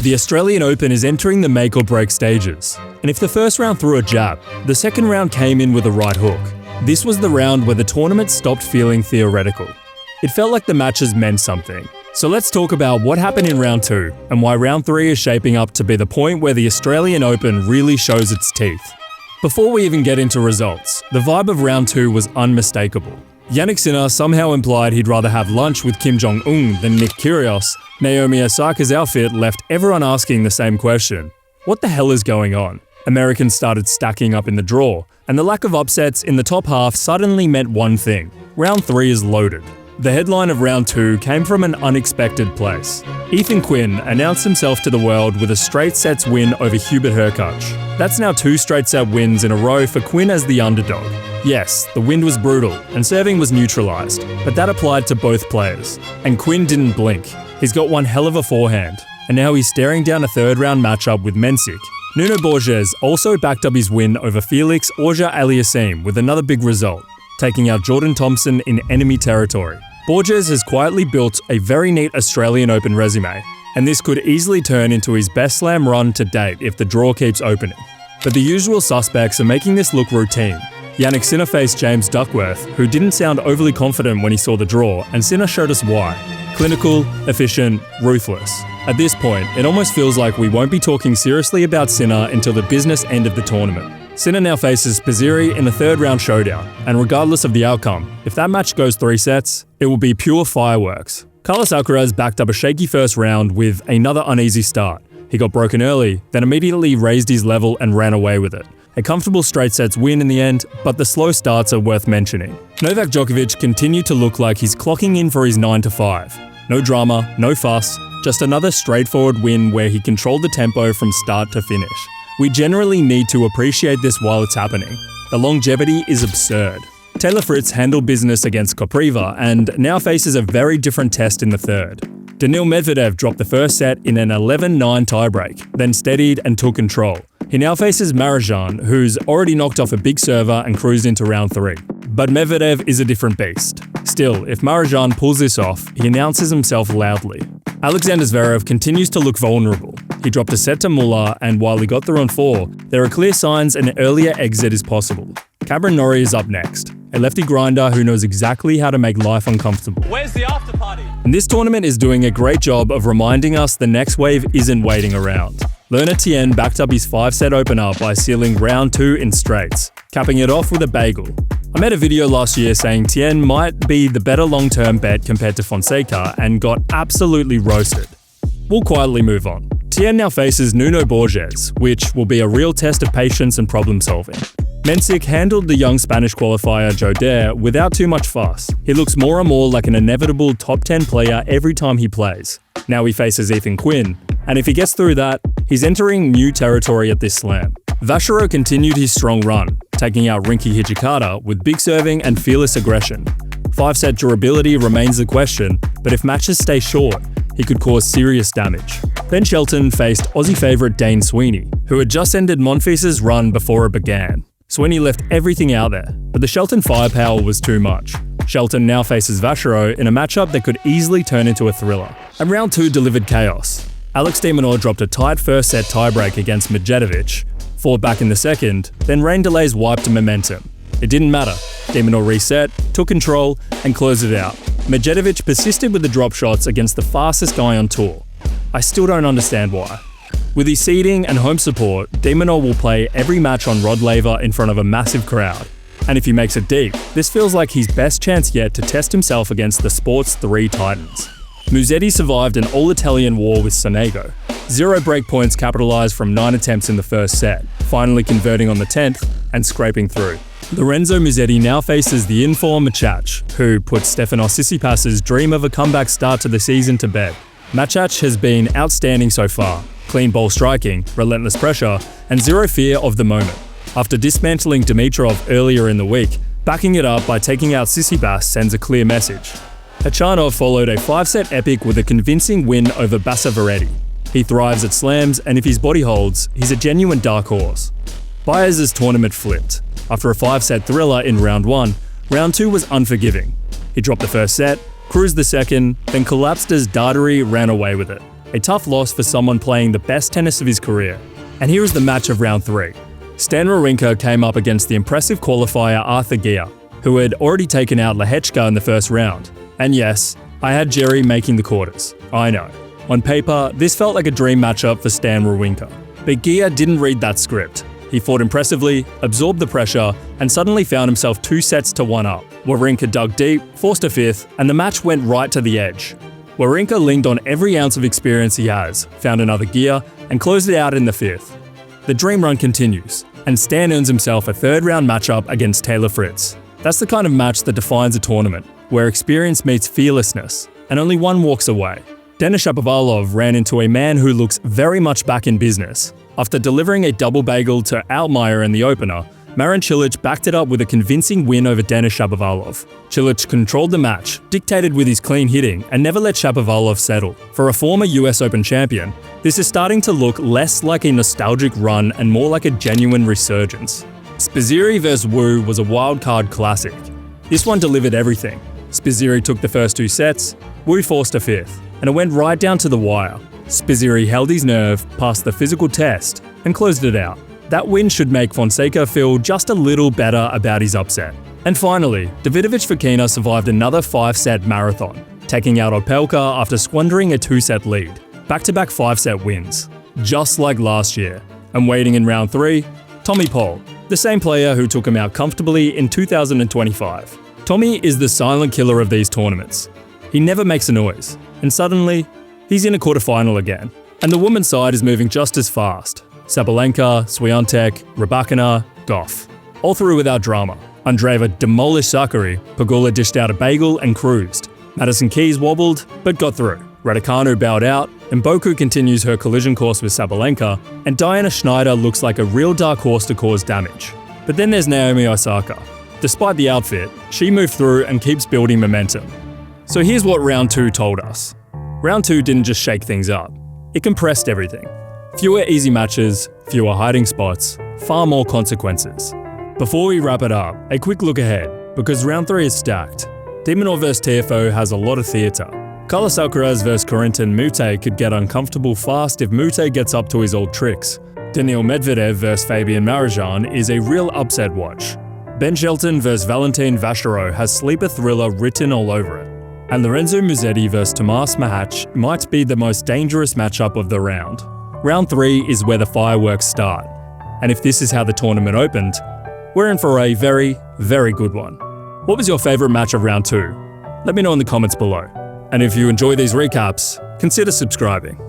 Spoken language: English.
The Australian Open is entering the make or break stages, and if the first round threw a jab, the second round came in with a right hook. This was the round where the tournament stopped feeling theoretical. It felt like the matches meant something. So let's talk about what happened in round 2 and why round 3 is shaping up to be the point where the Australian Open really shows its teeth. Before we even get into results, the vibe of round 2 was unmistakable. Jannik Sinner somehow implied he'd rather have lunch with Kim Jong-un than Nick Kyrgios. Naomi Osaka's outfit left everyone asking the same question. What the hell is going on? Americans started stacking up in the draw, and the lack of upsets in the top half suddenly meant one thing. Round 3 is loaded. The headline of round 2 came from an unexpected place. Quinn announced himself to the world with a straight sets win over Hubert Hurkacz. That's now 2 straight set wins in a row for Quinn as the underdog. Yes, the wind was brutal and serving was neutralised, but that applied to both players. And Quinn didn't blink. He's got one hell of a forehand, and now he's staring down a third round matchup with Mensik. Nuno Borges also backed up his win over Felix Auger-Aliassime with another big result, taking out Jordan Thompson in enemy territory. Borges has quietly built a very neat Australian Open resume, and this could easily turn into his best slam run to date if the draw keeps opening. But the usual suspects are making this look routine. Jannik Sinner faced James Duckworth, who didn't sound overly confident when he saw the draw, and Sinner showed us why. Clinical, efficient, ruthless. At this point, it almost feels like we won't be talking seriously about Sinner until the business end of the tournament. Sinner now faces Pizziri in the third round showdown, and regardless of the outcome, if that match goes 3 sets, it will be pure fireworks. Carlos Alcaraz backed up a shaky first round with another uneasy start. He got broken early, then immediately raised his level and ran away with it. A comfortable straight sets win in the end, but the slow starts are worth mentioning. Novak Djokovic continued to look like he's clocking in for his 9 to 5. No drama, no fuss, just another straightforward win where he controlled the tempo from start to finish. We generally need to appreciate this while it's happening. The longevity is absurd. Taylor Fritz handled business against Kopriva and now faces a very different test in the third. Daniil Medvedev dropped the first set in an 11-9 tiebreak, then steadied and took control. He now faces Marin, who's already knocked off a big server and cruised into round 3. But Medvedev is a different beast. Still, if Marin pulls this off, he announces himself loudly. Alexander Zverev continues to look vulnerable. He dropped a set to Muller, and while he got through on 4, there are clear signs an earlier exit is possible. Cameron Norrie is up next, a lefty grinder who knows exactly how to make life uncomfortable. Where's the after party? And this tournament is doing a great job of reminding us the next wave isn't waiting around. Learner Tien backed up his 5-set opener by sealing round 2 in straights, capping it off with a bagel. I made a video last year saying Tien might be the better long-term bet compared to Fonseca and got absolutely roasted. We'll quietly move on. Tien now faces Nuno Borges, which will be a real test of patience and problem solving. Mensik handled the young Spanish qualifier Joe Dare without too much fuss. He looks more and more like an inevitable top 10 player every time he plays. Now he faces Quinn, and if he gets through that, he's entering new territory at this slam. Vachereau continued his strong run, taking out Rinky Hijikata with big serving and fearless aggression. 5-set durability remains the question, but if matches stay short, he could cause serious damage. Ben Shelton faced Aussie favourite Dane Sweeney, who had just ended Monfils's run before it began. Sweeney left everything out there, but the Shelton firepower was too much. Shelton now faces Vachereau in a matchup that could easily turn into a thriller. And round 2 delivered chaos. Alex de Minaur dropped a tight first set tiebreak against Medvedev, fought back in the second, then rain delays wiped momentum. It didn't matter. De Minaur reset, took control, and closed it out. Medvedev persisted with the drop shots against the fastest guy on tour. I still don't understand why. With his seeding and home support, de Minaur will play every match on Rod Laver in front of a massive crowd. And if he makes it deep, this feels like his best chance yet to test himself against the sport's 3 titans. Musetti survived an all-Italian war with Sonego. 0 breakpoints capitalised from 9 attempts in the first set, finally converting on the 10th and scraping through. Lorenzo Musetti now faces the in-form Machac, who put Stefanos Tsitsipas's dream of a comeback start to the season to bed. Machac has been outstanding so far. Clean ball striking, relentless pressure, and 0 fear of the moment. After dismantling Dimitrov earlier in the week, backing it up by taking out Tsitsipas sends a clear message. Khachanov followed a 5-set epic with a convincing win over Basaveretti. He thrives at slams, and if his body holds, he's a genuine dark horse. Baez's tournament flipped. After a 5-set thriller in round 1, round 2 was unforgiving. He dropped the first set, cruised the second, then collapsed as Dardery ran away with it. a tough loss for someone playing the best tennis of his career. And here is the match of round 3. Stan Wawrinka came up against the impressive qualifier Arthur Gia, who had already taken out Lehechka in the first round. And yes, I had Jerry making the quarters. I know. On paper, this felt like a dream matchup for Stan Wawrinka. But Gia didn't read that script. He fought impressively, absorbed the pressure, and suddenly found himself 2 sets to 1 up. Wawrinka dug deep, forced a 5th, and the match went right to the edge. Wawrinka leaned on every ounce of experience he has, found another gear, and closed it out in the 5th. The dream run continues, and Stan earns himself a 3rd round matchup against Taylor Fritz. That's the kind of match that defines a tournament, where experience meets fearlessness, and only one walks away. Denis Shapovalov ran into a man who looks very much back in business. After delivering a double bagel to Altmaier in the opener, Marin Cilic backed it up with a convincing win over Denis Shapovalov. Cilic controlled the match, dictated with his clean hitting, and never let Shapovalov settle. For a former US Open champion, this is starting to look less like a nostalgic run and more like a genuine resurgence. Spizzirri vs Wu was a wildcard classic. This one delivered everything. Spizzirri took the first 2 sets, Wu forced a 5th, and it went right down to the wire. Spizzirri held his nerve, passed the physical test, and closed it out. That win should make Fonseca feel just a little better about his upset. And finally, Davidovich-Fokina survived another 5-set marathon, taking out Opelka after squandering a 2-set lead. Back-to-back 5-set wins, just like last year. And waiting in round 3, Tommy Paul, the same player who took him out comfortably in 2025. Tommy is the silent killer of these tournaments. He never makes a noise, and suddenly, he's in a quarterfinal again. And the women's side is moving just as fast. Sabalenka, Swiatek, Rybakina, Goff. All through without drama. Andreeva demolished Sakkari, Pegula dished out a bagel and cruised. Madison Keys wobbled, but got through. Raducanu bowed out, and Boku continues her collision course with Sabalenka, and Diana Schneider looks like a real dark horse to cause damage. But then there's Naomi Osaka. Despite the outfit, she moved through and keeps building momentum. So here's what round 2 told us. Round 2 didn't just shake things up. It compressed everything. Fewer easy matches, fewer hiding spots, far more consequences. Before we wrap it up, a quick look ahead, because round 3 is stacked. de Minaur vs Tiafoe has a lot of theatre. Carlos Alcaraz vs Corentin Moutet could get uncomfortable fast if Moutet gets up to his old tricks. Daniil Medvedev vs Fabian Marozsan is a real upset watch. Ben Shelton vs Valentin Vachereau has sleeper thriller written all over it. And Lorenzo Musetti vs Tomas Machac might be the most dangerous matchup of the round. Round 3 is where the fireworks start. And if this is how the tournament opened, we're in for a very, very good one. What was your favourite match of round 2? Let me know in the comments below. And if you enjoy these recaps, consider subscribing.